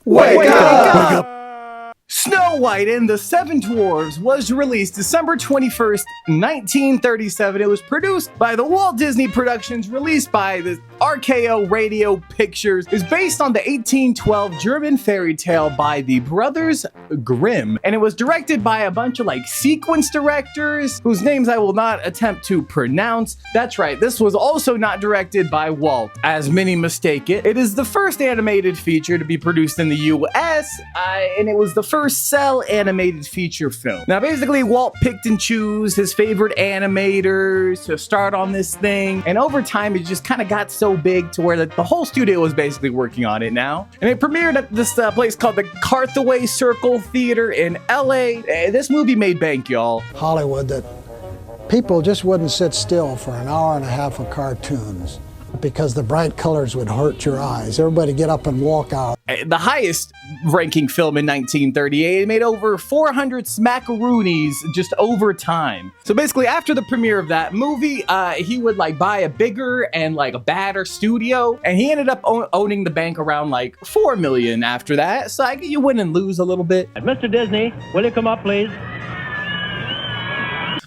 Wake up! Snow White and the Seven Dwarfs was released December 21st, 1937. It was produced by the Walt Disney Productions, released by the RKO Radio Pictures. It is based on the 1812 German fairy tale by the Brothers Grimm, and it was directed by a bunch of sequence directors whose names I will not attempt to pronounce. That's right, this was also not directed by Walt, as many mistake it. It is the first animated feature to be produced in the US, and it was the first cell animated feature film. Now basically Walt picked and chose his favorite animators to start on this thing, and over time it just kind of got so big to where the whole studio was basically working on it now. And it premiered at this place called the Carthaway Circle Theater in LA. This movie made bank, y'all. Hollywood, that people just wouldn't sit still for an hour and a half of cartoons because the bright colors would hurt your eyes. Everybody get up and walk out. The highest ranking film in 1938. It made over 400 smackaroonies just over time. So basically after the premiere of that movie, he would buy a bigger and a badder studio, and he ended up owning the bank around $4 million after that. So you win and lose a little bit. Mr. Disney, will you come up, please?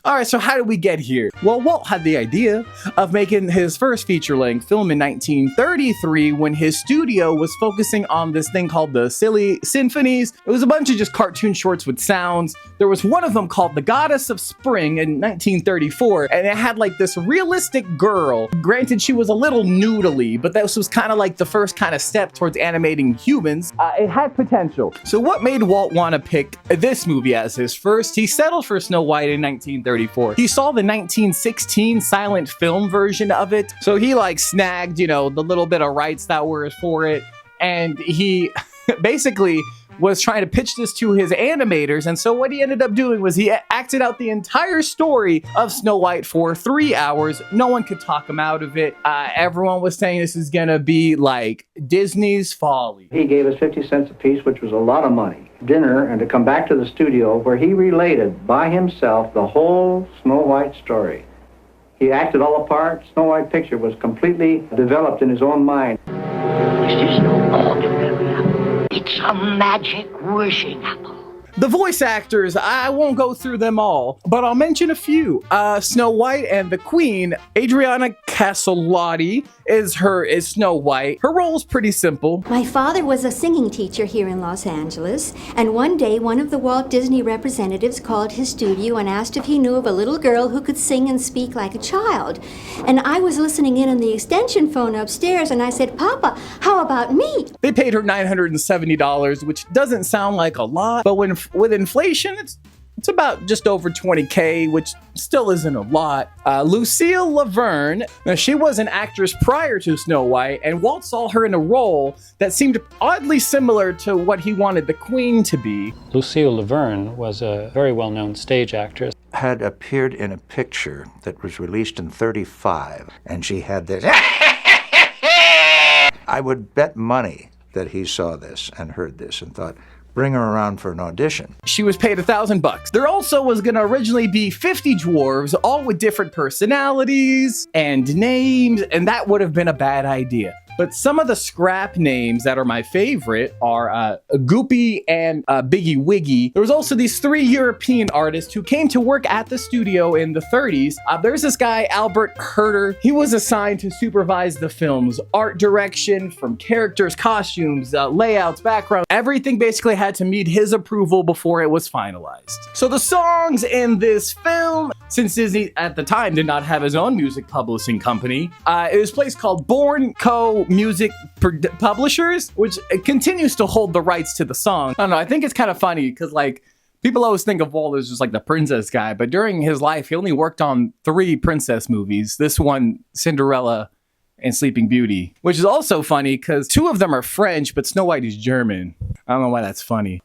Alright, so how did we get here? Well, Walt had the idea of making his first feature-length film in 1933 when his studio was focusing on this thing called the Silly Symphonies. It was a bunch of just cartoon shorts with sounds. There was one of them called The Goddess of Spring in 1934, and it had this realistic girl. Granted, she was a little noodly, but this was kind of the first kind of step towards animating humans. It had potential. So what made Walt want to pick this movie as his first? He settled for Snow White in 1934. He saw the 1916 silent film version of it, so he snagged, the little bit of rights that were for it, and he basically was trying to pitch this to his animators. And so what he ended up doing was he acted out the entire story of Snow White for 3 hours. No one could talk him out of it. Everyone was saying this is gonna be like Disney's Folly. He gave us 50 cents a piece, which was a lot of money. Dinner, and to come back to the studio where he related by himself the whole Snow White story. He acted all the parts. Snow White picture was completely developed in his own mind. This is no ordinary apple. It's a magic wishing apple. The voice actors, I won't go through them all, but I'll mention a few. Snow White and the Queen, Adriana Caselotti is Snow White. Her role is pretty simple. My father was a singing teacher here in Los Angeles, and one day one of the Walt Disney representatives called his studio and asked if he knew of a little girl who could sing and speak like a child. And I was listening in on the extension phone upstairs, and I said, "Papa, how about me?" They paid her $970, which doesn't sound like a lot, but with inflation, it's about just over $20K, which still isn't a lot. Lucille Laverne, now she was an actress prior to Snow White, and Walt saw her in a role that seemed oddly similar to what he wanted the Queen to be. Lucille Laverne was a very well-known stage actress. Had appeared in a picture that was released in '35, and she had this. I would bet money that he saw this and heard this and thought, bring her around for an audition. She was paid $1,000. There also was gonna originally be 50 dwarves, all with different personalities and names, and that would have been a bad idea. But some of the scrap names that are my favorite are Goopy and Biggy-Wiggy. There was also these 3 European artists who came to work at the studio in the 30s. There's this guy, Albert Herter. He was assigned to supervise the film's art direction, from characters, costumes, layouts, background. Everything basically had to meet his approval before it was finalized. So the songs in this film, since Disney at the time did not have his own music publishing company, it was a place called Born Co. Music Publishers, which continues to hold the rights to the song. I don't know, I think it's kind of funny because people always think of Walt as just the princess guy, but during his life he only worked on 3 princess movies. This one, Cinderella, and Sleeping Beauty, which is also funny because 2 of them are French, but Snow White is German. I don't know why that's funny.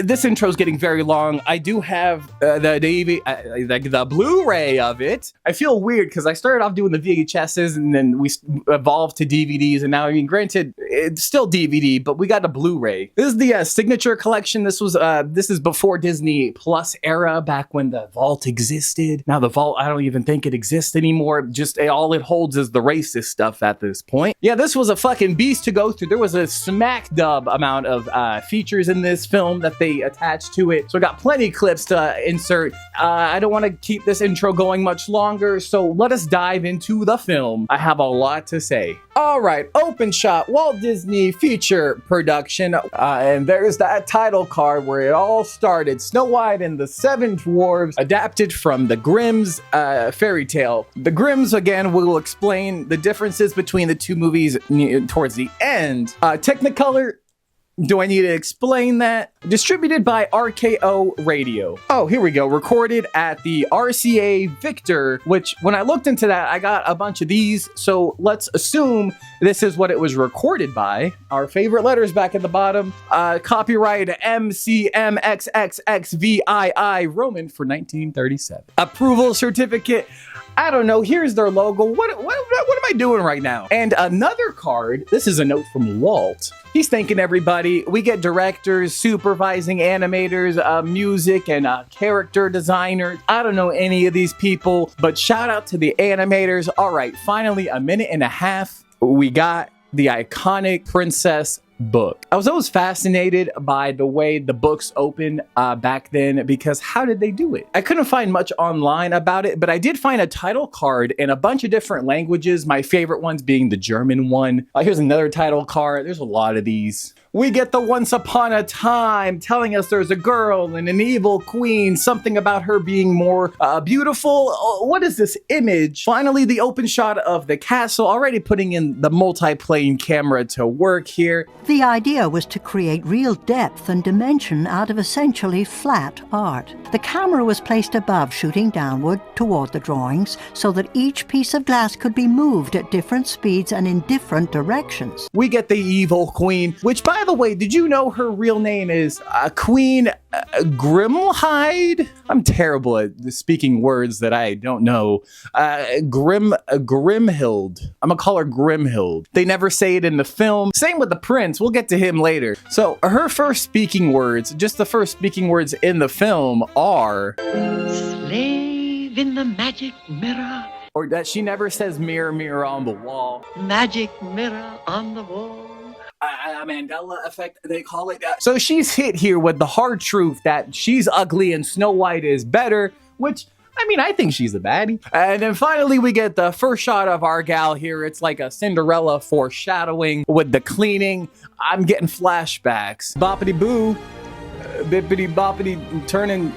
This intro is getting very long. I do have the Blu-ray of it. I feel weird because I started off doing the VHSs and then we evolved to DVDs, and now, granted, It's still DVD, but we got a Blu-ray. This is the signature collection. This is before Disney Plus era, back when the Vault existed. Now the Vault, I don't even think it exists anymore. Just all it holds is the racist stuff at this point. Yeah, this was a fucking beast to go through. There was a smack dub amount of features in this film that they attached to it. So I got plenty of clips to insert. I don't want to keep this intro going much longer, so let us dive into the film. I have a lot to say. All right, open shot, Walt Disney feature production. And there's that title card where it all started. Snow White and the Seven Dwarfs, adapted from the Grimm's fairy tale. The Grimm's, again, we will explain the differences between the two movies towards the end. Technicolor, do I need to explain that? Distributed by RKO Radio. Oh, here we go. Recorded at the RCA Victor, which when I looked into that, I got a bunch of these. So let's assume this is what it was recorded by. Our favorite letters back at the bottom. Copyright MCMXXXVII Roman for 1937. Approval certificate. I don't know. Here's their logo. What am I doing right now? And another card. This is a note from Walt. He's thanking everybody. We get directors, supervising animators, music, and character designers. I don't know any of these people, but shout out to the animators. All right, finally, a minute and a half. We got the iconic princess book. I was always fascinated by the way the books open back then, because how did they do it? I couldn't find much online about it, but I did find a title card in a bunch of different languages, my favorite ones being the German one. Here's another title card. There's a lot of these. We get the once upon a time telling us there's a girl and an evil queen, something about her being more beautiful. What is this image? Finally, the open shot of the castle, already putting in the multi-plane camera to work here. The idea was to create real depth and dimension out of essentially flat art. The camera was placed above, shooting downward toward the drawings, so that each piece of glass could be moved at different speeds and in different directions. We get the evil queen, which, by the way, did you know her real name is Queen Grimhide? I'm terrible at speaking words that I don't know. Grimhild. I'm gonna call her Grimhild. They never say it in the film. Same with the prince. We'll get to him later. So her first speaking words, just the first speaking words in the film are Slave in the magic mirror. Or that she never says mirror, mirror on the wall. Magic mirror on the wall. Mandela effect, they call it that. So she's hit here with the hard truth that she's ugly and Snow White is better, which, I mean, I think she's a baddie. And then finally we get the first shot of our gal here. It's like a Cinderella foreshadowing with the cleaning. I'm getting flashbacks. Boppity boo, bippity boppity, turning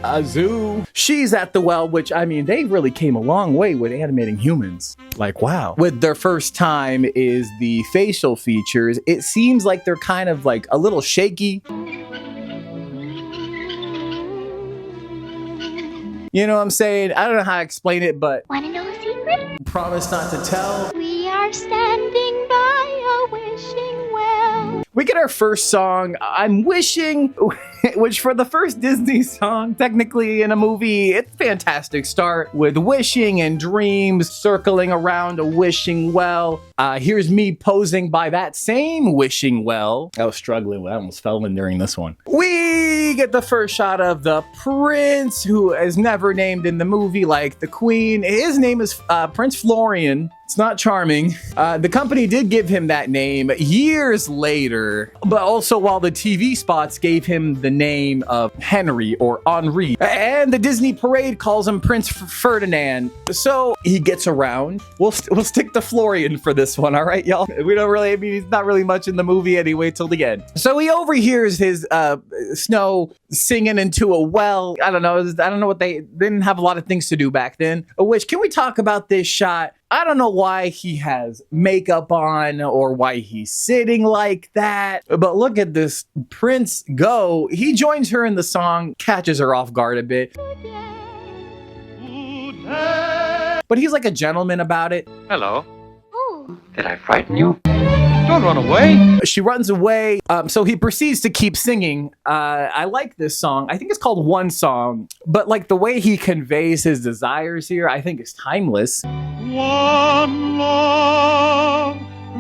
a zoo. She's at the well, which, I mean, they really came a long way with animating humans. Like, wow. With their first time is the facial features. It seems like they're kind of like a little shaky. You know what I'm saying? I don't know how to explain it, but... Wanna know a secret? Promise not to tell. We are standing by a wishing well. We get our first song, I'm Wishing, which for the first Disney song, technically in a movie, it's a fantastic start with wishing and dreams circling around a wishing well. Here's me posing by that same wishing well. I was struggling, I almost fell in during this one. We get the first shot of the prince, who is never named in the movie like the queen. His name is Prince Florian. It's not charming. The company did give him that name years later, but also while the TV spots gave him the name of Henry or Henri. And the Disney parade calls him Prince Ferdinand. So he gets around. We'll stick to Florian for this one, all right, y'all? We don't really, I mean, he's not really much in the movie anyway till the end. So he overhears his Snow singing into a well. I don't know what they didn't have a lot of things to do back then. Which, can we talk about this shot? I don't know why he has makeup on or why he's sitting like that, but look at this prince go. He joins her in the song, catches her off guard a bit. But he's like a gentleman about it. Hello. Oh. Did I frighten you? Don't run away. She runs away. So he proceeds to keep singing. I like this song. I think it's called One Song, but like the way he conveys his desires here, I think is timeless. One love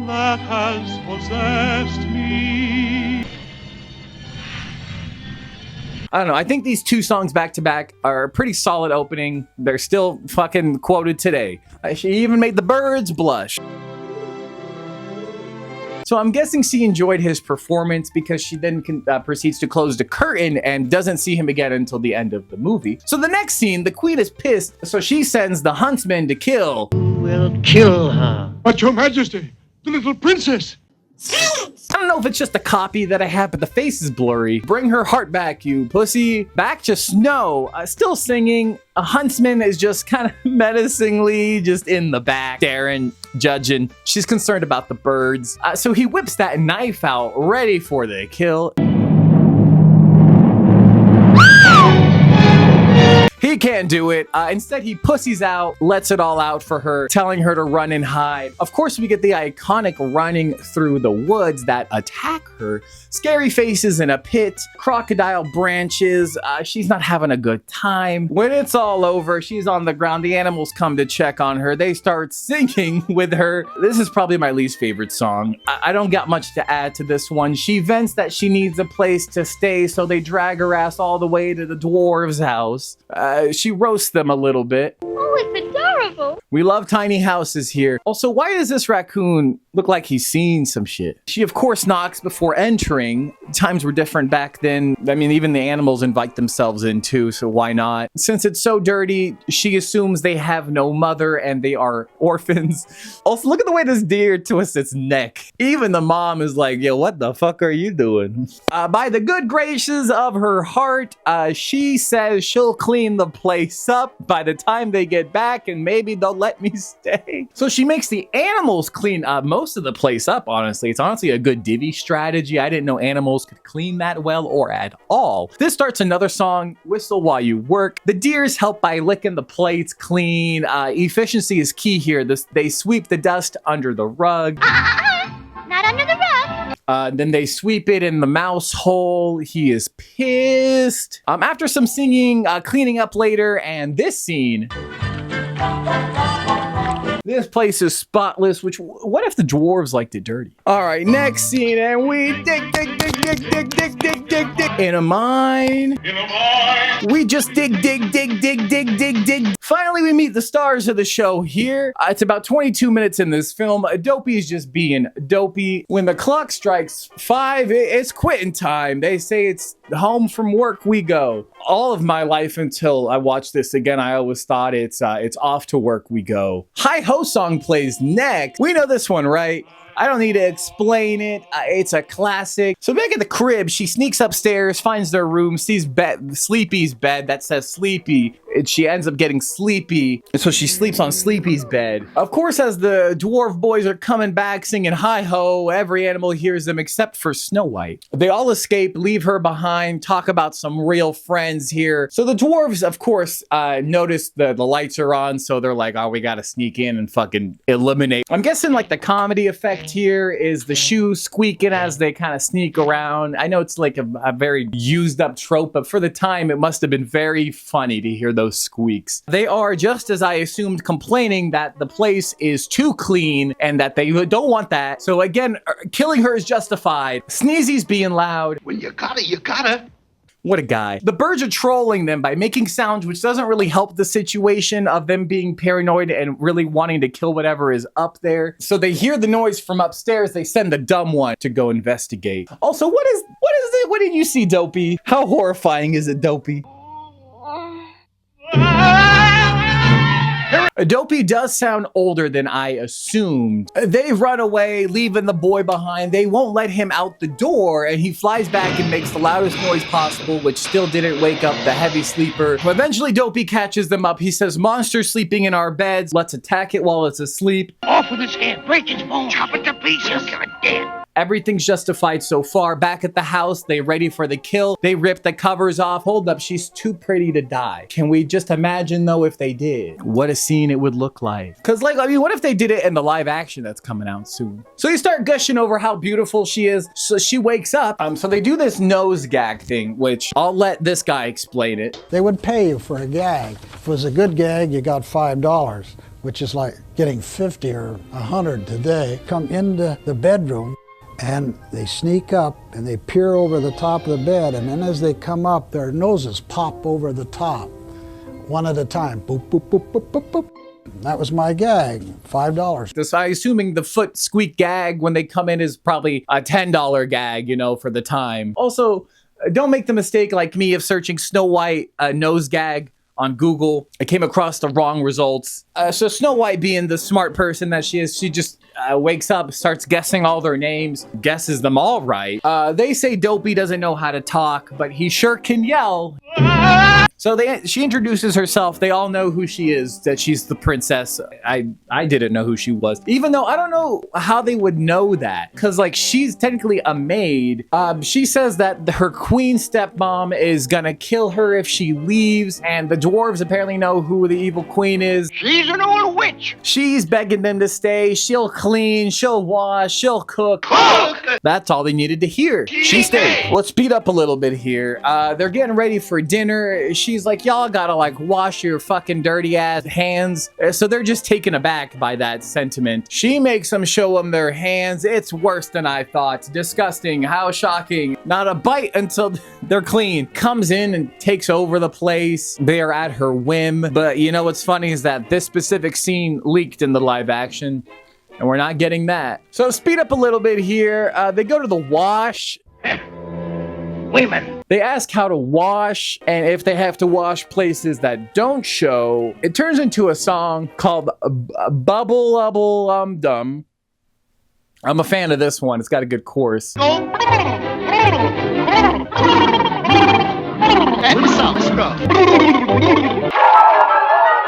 that has possessed me. I don't know. I think these two songs back to back are a pretty solid opening. They're still fucking quoted today. She even made the birds blush. So I'm guessing she enjoyed his performance because she then proceeds to close the curtain and doesn't see him again until the end of the movie. So the next scene, the queen is pissed, so she sends the huntsman to kill. We'll kill her. But your majesty, the little princess. Silence! I don't know if it's just a copy that I have, but the face is blurry. Bring her heart back, you pussy. Back to Snow, still singing. A huntsman is just kind of menacingly just in the back, staring, judging. She's concerned about the birds. So he whips that knife out, ready for the kill. He can't do it. Instead, he pussies out, lets it all out for her, telling her to run and hide. Of course, we get the iconic running through the woods that attack her. Scary faces in a pit, crocodile branches. She's not having a good time. When it's all over, she's on the ground. The animals come to check on her. They start singing with her. This is probably my least favorite song. I don't got much to add to this one. She vents that she needs a place to stay, so they drag her ass all the way to the dwarves' house. She roasts them a little bit. Oh, it's adorable. We love tiny houses here. Also, why does this raccoon look like he's seen some shit? She, of course, knocks before entering. Times were different back then. I mean, even the animals invite themselves in too, so why not? Since it's so dirty, she assumes they have no mother and they are orphans. Also, look at the way this deer twists its neck. Even the mom is like, yo, what the fuck are you doing? By the good graces of her heart, she says she'll clean the place up by the time they get back and maybe they'll let me stay. So she makes the animals clean most of the place up, honestly. It's honestly a good divvy strategy. I didn't know animals could clean that well or at all. This starts another song, Whistle While You Work. The deers help by licking the plates clean. Efficiency is key here. They sweep the dust under the rug. Not under the rug. Then they sweep it in the mouse hole. He is pissed. After some singing, cleaning up later, and this scene. This place is spotless, which, what if the dwarves liked it dirty? All right, next scene, and we dig in a mine. We just dig. Finally, we meet the stars of the show here. It's about 22 minutes in this film. Dopey is just being dopey. When the clock strikes 5, it's quitting time. They say it's home from work we go. All of my life until I watched this again, I always thought it's off to work we go. Hi-Ho song plays next. We know this one, right? I don't need to explain it. It's a classic. So back at the crib, she sneaks upstairs, finds their room, sees Sleepy's bed that says Sleepy. And she ends up getting sleepy. And so she sleeps on Sleepy's bed. Of course, as the dwarf boys are coming back singing hi-ho, every animal hears them except for Snow White. They all escape, leave her behind, talk about some real friends here. So the dwarves, of course, notice the lights are on. So they're like, oh, we gotta sneak in and fucking eliminate. I'm guessing like the comedy effect here is the shoes squeaking as they kind of sneak around. I know it's like a very used up trope, but for the time it must have been very funny to hear those squeaks. They are, just as I assumed, complaining that the place is too clean and that they don't want that. So again, killing her is justified. Sneezy's being loud. When you gotta. What a guy. The birds are trolling them by making sounds, which doesn't really help the situation of them being paranoid and really wanting to kill whatever is up there. So they hear the noise from upstairs. They send the dumb one to go investigate. Also, what is it? What did you see, Dopey? How horrifying is it, Dopey? Dopey does sound older than I assumed. They run away, leaving the boy behind. They won't let him out the door, and he flies back and makes the loudest noise possible, which still didn't wake up the heavy sleeper. Eventually, Dopey catches them up. He says, monster's sleeping in our beds. Let's attack it while it's asleep. Off with his head, break its bones, chop it to pieces, God damn. Everything's justified so far. Back at the house, they ready for the kill. They rip the covers off. Hold up, she's too pretty to die. Can we just imagine though if they did? What a scene it would look like. Cause like, I mean, what if they did it in the live action that's coming out soon? So you start gushing over how beautiful she is. So she wakes up. So they do this nose gag thing, which I'll let this guy explain it. They would pay you for a gag. If it was a good gag, you got $5. which is like getting 50 or 100 today, come into the bedroom and they sneak up and they peer over the top of the bed, and then as they come up, their noses pop over the top, one at a time. Boop, boop, boop, boop, boop, boop. That was my gag, $5. So I'm assuming the foot squeak gag when they come in is probably a $10 gag, you know, for the time. Also, don't make the mistake like me of searching Snow White nose gag on Google. I came across the wrong results. So Snow White, being the smart person that she is, she just wakes up, starts guessing all their names, guesses them all right. They say Dopey doesn't know how to talk, but he sure can yell. So she introduces herself. They all know who she is, that she's the princess. I didn't know who she was, even though I don't know how they would know that, because like she's technically a maid. She says that her queen stepmom is gonna kill her if she leaves, and the dwarves apparently know who the evil queen is. She's an old witch. She's begging them to stay. She'll clean, she'll wash, she'll cook. That's all they needed to hear. She stayed. Let's speed up a little bit here. They're getting ready for dinner. She's like, y'all gotta like wash your fucking dirty ass hands. So they're just taken aback by that sentiment. She makes them show them their hands. It's worse than I thought. Disgusting. How shocking. Not a bite until they're clean. Comes in and takes over the place. They are at her whim. But you know what's funny is that this specific scene leaked in the live action, and we're not getting that. So speed up a little bit here. They go to the wash. Women. They ask how to wash and if they have to wash places that don't show. It turns into a song called Bubble Ubble Dum. I'm a fan of this one. It's got a good chorus.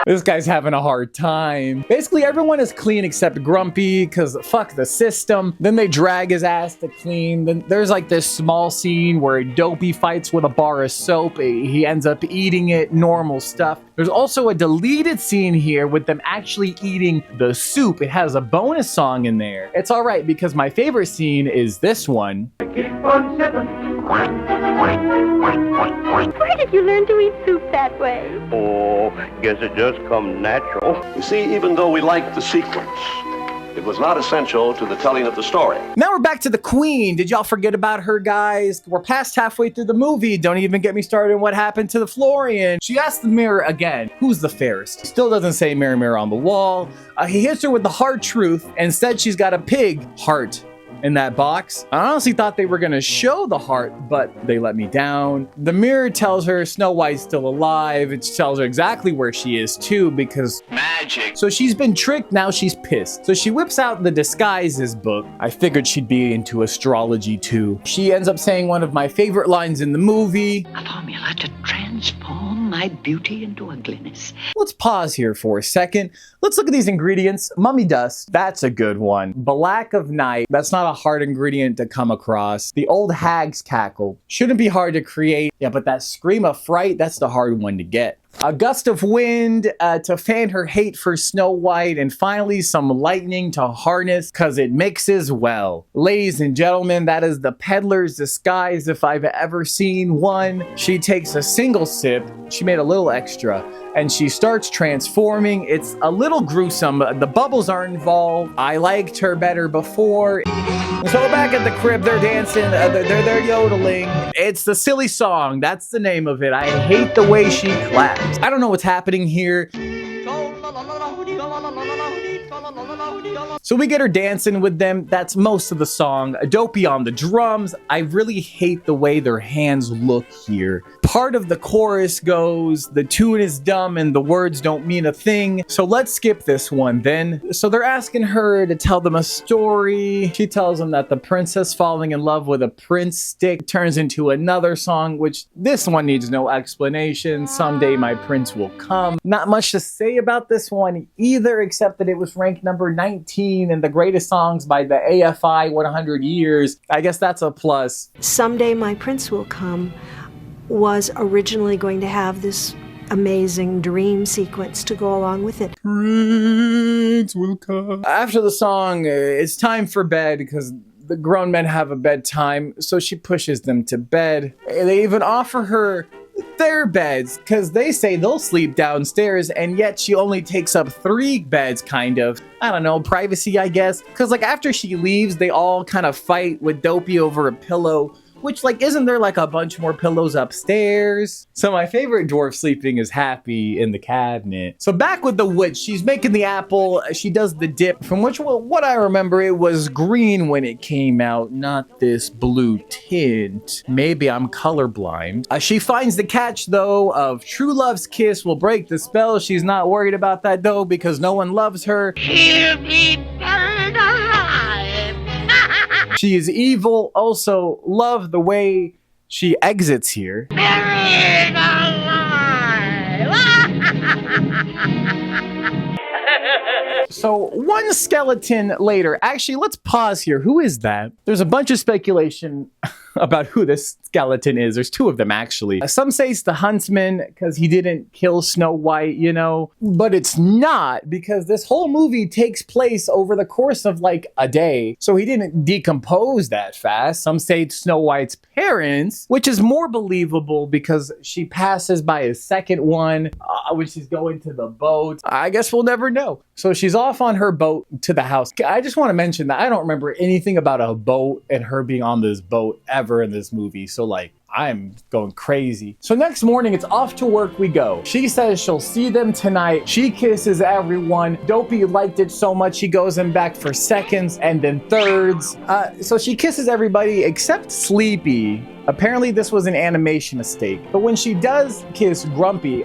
This guy's having a hard time. Basically, everyone is clean except Grumpy, because fuck the system. Then they drag his ass to clean. Then there's like this small scene where Dopey fights with a bar of soap. He ends up eating it, normal stuff. There's also a deleted scene here with them actually eating the soup. It has a bonus song in there. It's all right, because my favorite scene is this one. Where did you learn to eat soup that way? Oh, guess it just comes natural. You see, even though we liked the sequence, it was not essential to the telling of the story. Now we're back to the queen. Did y'all forget about her, guys? We're past halfway through the movie. Don't even get me started on what happened to the Florian. She asked the mirror again, who's the fairest? Still doesn't say mirror, mirror on the wall. He hits her with the hard truth. Instead, she's got a pig heart in that box. I honestly thought they were gonna show the heart, but they let me down. The mirror tells her Snow White's still alive. It tells her exactly where she is too, because magic. So she's been tricked, now she's pissed. So she whips out the disguises book. I figured she'd be into astrology too. She ends up saying one of my favorite lines in the movie. A formula to transform my beauty into ugliness. Let's pause here for a second. Let's look at these ingredients. Mummy dust, that's a good one. Black of night, that's not a hard ingredient to come across. The old hag's cackle, shouldn't be hard to create. Yeah, but that scream of fright, that's the hard one to get. A gust of wind to fan her hate for Snow White, and finally some lightning to harness because it mixes well. Ladies and gentlemen, that is the peddler's disguise if I've ever seen one. She takes a single sip, she made a little extra, and she starts transforming. It's a little gruesome. The bubbles aren't involved. I liked her better before. So back at the crib, they're dancing, they're yodeling. It's the silly song, that's the name of it. I hate the way she claps. I don't know what's happening here. So we get her dancing with them. That's most of the song. Dopey on the drums. I really hate the way their hands look here. Part of the chorus goes, the tune is dumb and the words don't mean a thing. So let's skip this one then. So they're asking her to tell them a story. She tells them that the princess falling in love with a prince stick turns into another song, which this one needs no explanation. Someday my prince will come. Not much to say about this one either, except that it was ranked number 19 in the greatest songs by the AFI 100 years. I guess that's a plus. Someday My Prince Will Come was originally going to have this amazing dream sequence to go along with it. Prince will come. After the song, it's time for bed because the grown men have a bedtime, so she pushes them to bed. They even offer her their beds, because they say they'll sleep downstairs, and yet she only takes up 3 beds, kind of. I don't know, privacy, I guess. Because, like, after she leaves, they all kind of fight with Dopey over a pillow. Which, like, isn't there like a bunch more pillows upstairs? So my favorite dwarf sleeping is Happy in the cabinet. So back with the witch, she's making the apple, she does the dip, from which, well, what I remember, it was green when it came out, not this blue tint. Maybe I'm colorblind. She finds the catch, though, of true love's kiss will break the spell. She's not worried about that, though, because no one loves her. She'll be buried alive. She is evil. Also, love the way she exits here. Buried alive. So one skeleton later. Actually, let's pause here. Who is that? There's a bunch of speculation about who this skeleton is. There's 2 of them, actually. Some say it's the huntsman because he didn't kill Snow White, you know, but it's not, because this whole movie takes place over the course of like a day, so he didn't decompose that fast. Some say it's Snow White's parents, which is more believable because she passes by a second one when she's going to the boat. I guess we'll never know. So she's off on her boat to the house. I just want to mention that I don't remember anything about a boat and her being on this boat ever in this movie, so like I'm going crazy. So next morning, it's off to work we go. She says she'll see them tonight. She kisses everyone. Dopey liked it so much he goes in back for seconds and then thirds. So she kisses everybody except Sleepy. Apparently this was an animation mistake, but when she does kiss Grumpy,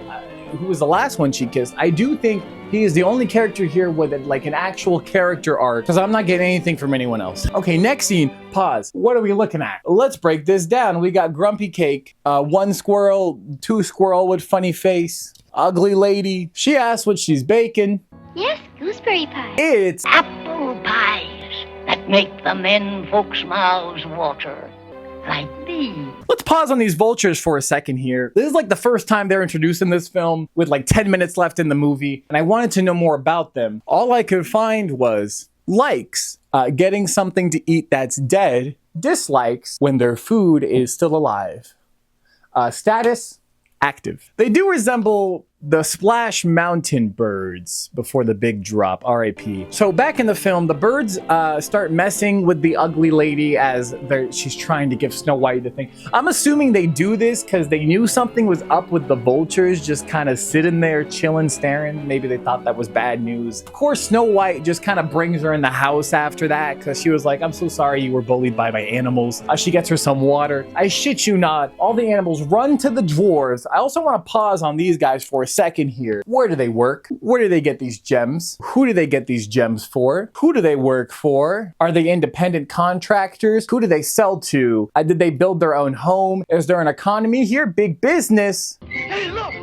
who was the last one she kissed, I do think he is the only character here with like an actual character arc, because I'm not getting anything from anyone else. Okay, next scene, pause. What are we looking at? Let's break this down. We got Grumpy Cake, 1 squirrel, 2 squirrel with funny face, ugly lady. She asks what she's baking. Yes, gooseberry pie. It's Apple pies that make the men folks' mouths water. Like these. Let's pause on these vultures for a second here. This is like the first time they're introduced in this film with like 10 minutes left in the movie, and I wanted to know more about them. All I could find was likes, getting something to eat that's dead, dislikes when their food is still alive, status, active. They do resemble the Splash Mountain birds before the big drop, R.I.P. So back in the film, the birds start messing with the ugly lady as she's trying to give Snow White the thing. I'm assuming they do this because they knew something was up with the vultures just kind of sitting there chilling, staring. Maybe they thought that was bad news. Of course, Snow White just kind of brings her in the house after that because she was like, I'm so sorry you were bullied by my animals. She gets her some water. I shit you not. All the animals run to the dwarves. I also want to pause on these guys for a second here. Where do they work? Where do they get these gems? Who do they get these gems for? Who do they work for? Are they independent contractors? Who do they sell to? Did they build their own home? Is there an economy here? Big business. Hey, look!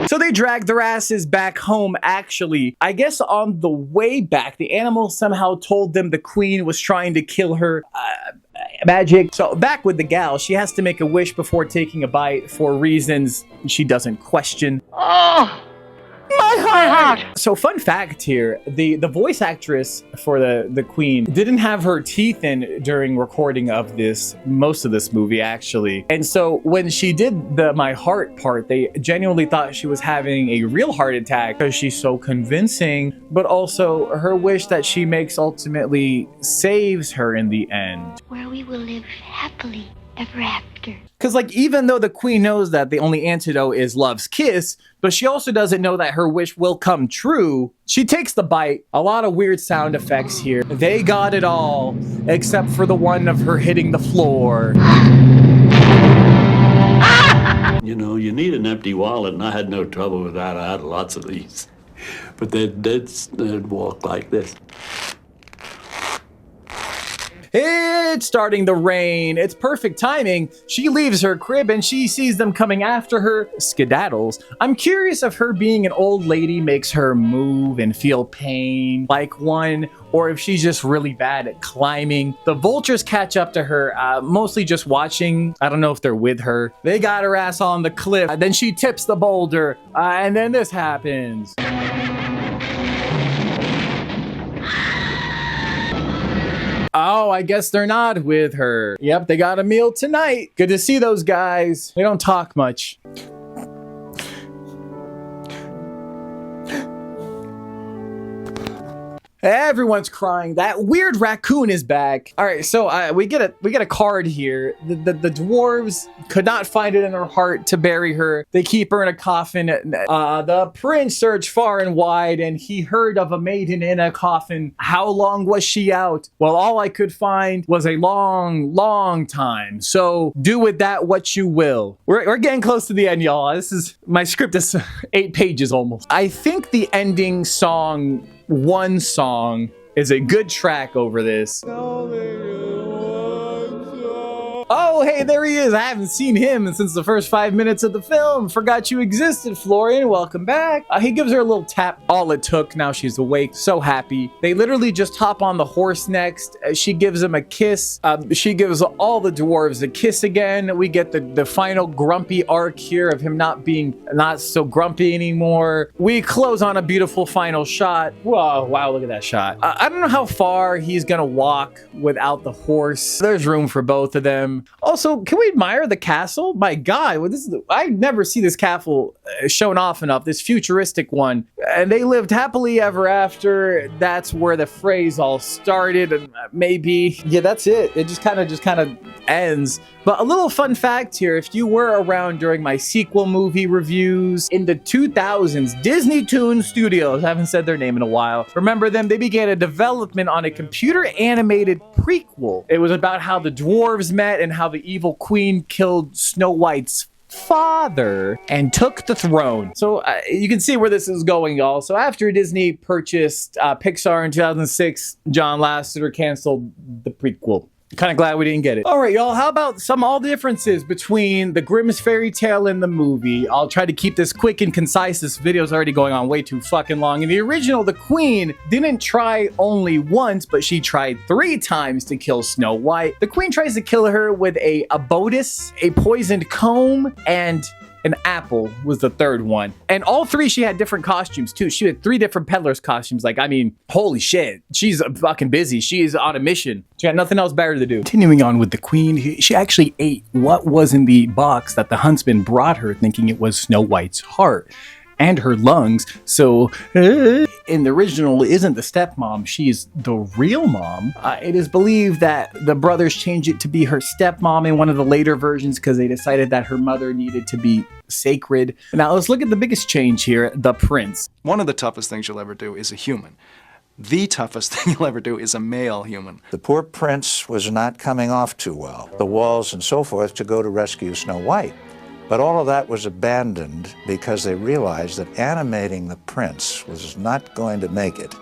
So they drag their asses back home, actually. I guess on the way back, the animals somehow told them the queen was trying to kill her. Magic. So back with the gal, she has to make a wish before taking a bite for reasons she doesn't question. Oh! My heart! So fun fact here, the voice actress for the queen didn't have her teeth in during recording of most of this movie, actually. And so when she did the my heart part, they genuinely thought she was having a real heart attack because she's so convincing, but also her wish that she makes ultimately saves her in the end. Where we will live happily ever after. Because, like, even though the queen knows that the only antidote is love's kiss, but she also doesn't know that her wish will come true, she takes the bite. A lot of weird sound effects here. They got it all, except for the one of her hitting the floor. You know, you need an empty wallet, and I had no trouble with that. I had lots of these. But they'd walk like this. It's starting to rain. It's perfect timing. She leaves her crib and she sees them coming after her. Skedaddles. I'm curious if her being an old lady makes her move and feel pain like one, or if she's just really bad at climbing. The vultures catch up to her, mostly just watching. I don't know if they're with her. They got her ass on the cliff. Then she tips the boulder, and then this happens. Oh, I guess they're not with her. Yep, they got a meal tonight. Good to see those guys. They don't talk much. Everyone's crying. That weird raccoon is back. All right, so we get a card here. The dwarves could not find it in their heart to bury her. They keep her in a coffin. The prince searched far and wide, and he heard of a maiden in a coffin. How long was she out? Well, all I could find was a long, long time. So do with that what you will. We're getting close to the end, y'all. This is my script is 8 pages almost. I think the ending song. One song is a good track over this. Oh, hey, there he is. I haven't seen him since the first 5 minutes of the film. Forgot you existed, Florian. Welcome back. He gives her a little tap. All it took. Now she's awake. So happy. They literally just hop on the horse next. She gives him a kiss. She gives all the dwarves a kiss again. We get the final grumpy arc here of him not so grumpy anymore. We close on a beautiful final shot. Whoa, wow, look at that shot. I don't know how far he's gonna walk without the horse. There's room for both of them. Also, can we admire the castle? My God, I never see this castle shown off enough, this futuristic one. And they lived happily ever after. That's where the phrase all started. And maybe, yeah, that's it. It just kind of ends. But a little fun fact here, if you were around during my sequel movie reviews, in the 2000s, Disney Toon Studios, I haven't said their name in a while, remember them? They began a development on a computer animated prequel. It was about how the dwarves met and how the evil queen killed Snow White's father and took the throne. So you can see where this is going, y'all. So after Disney purchased Pixar in 2006, John Lasseter canceled the prequel. Kind of glad we didn't get it. All right, y'all, how about all the differences between the Grimm's fairy tale and the movie? I'll try to keep this quick and concise. This video's already going on way too fucking long. In the original, the queen didn't try only once, but she tried 3 times to kill Snow White. The queen tries to kill her with a bodice, a poisoned comb, and an apple was the 3rd one. And all 3, she had different costumes too. She had 3 different peddler's costumes. Like, I mean, holy shit. She's fucking busy. She's on a mission. She had nothing else better to do. Continuing on with the queen, she actually ate what was in the box that the huntsman brought her, thinking it was Snow White's heart and her lungs. So in the original, isn't the stepmom, she's the real mom. It is believed that the brothers changed it to be her stepmom in one of the later versions because they decided that her mother needed to be sacred. Now let's look at the biggest change here, the prince. One of the toughest things you'll ever do is a human. The toughest thing you'll ever do is a male human. The poor prince was not coming off too well. The walls and so forth to go to rescue Snow White. But all of that was abandoned because they realized that animating the prince was not going to make it.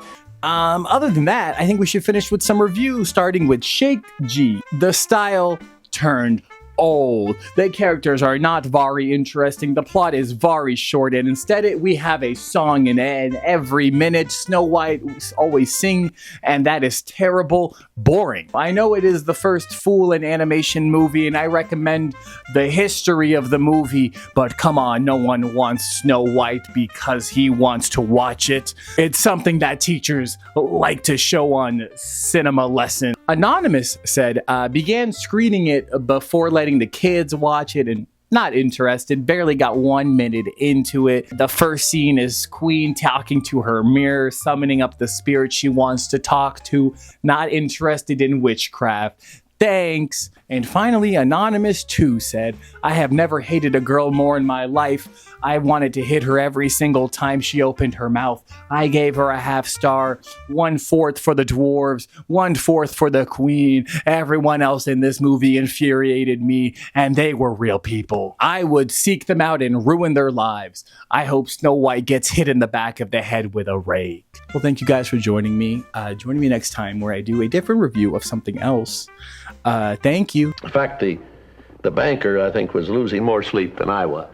Other than that, I think we should finish with some reviews, starting with Shake G. The style turned old. The characters are not very interesting. The plot is very short, and instead we have a song in every minute. Snow White always sing, and that is terrible, boring. I know it is the first full in animation movie, and I recommend the history of the movie, but come on, no one wants Snow White because he wants to watch it. It's something that teachers like to show on cinema lesson. Anonymous said, began screening it before letting the kids watch it and not interested, barely got 1 minute into it. The first scene is Queen talking to her mirror, summoning up the spirit she wants to talk to, not interested in witchcraft. Thanks. And finally, Anonymous 2 said, I have never hated a girl more in my life. I wanted to hit her every single time she opened her mouth. I gave her a half star, 1/4 for the dwarves, 1/4 for the queen. Everyone else in this movie infuriated me, and they were real people. I would seek them out and ruin their lives. I hope Snow White gets hit in the back of the head with a rake. Well, thank you guys for joining me. Join me next time where I do a different review of something else. Thank you. In fact, the banker, I think, was losing more sleep than I was.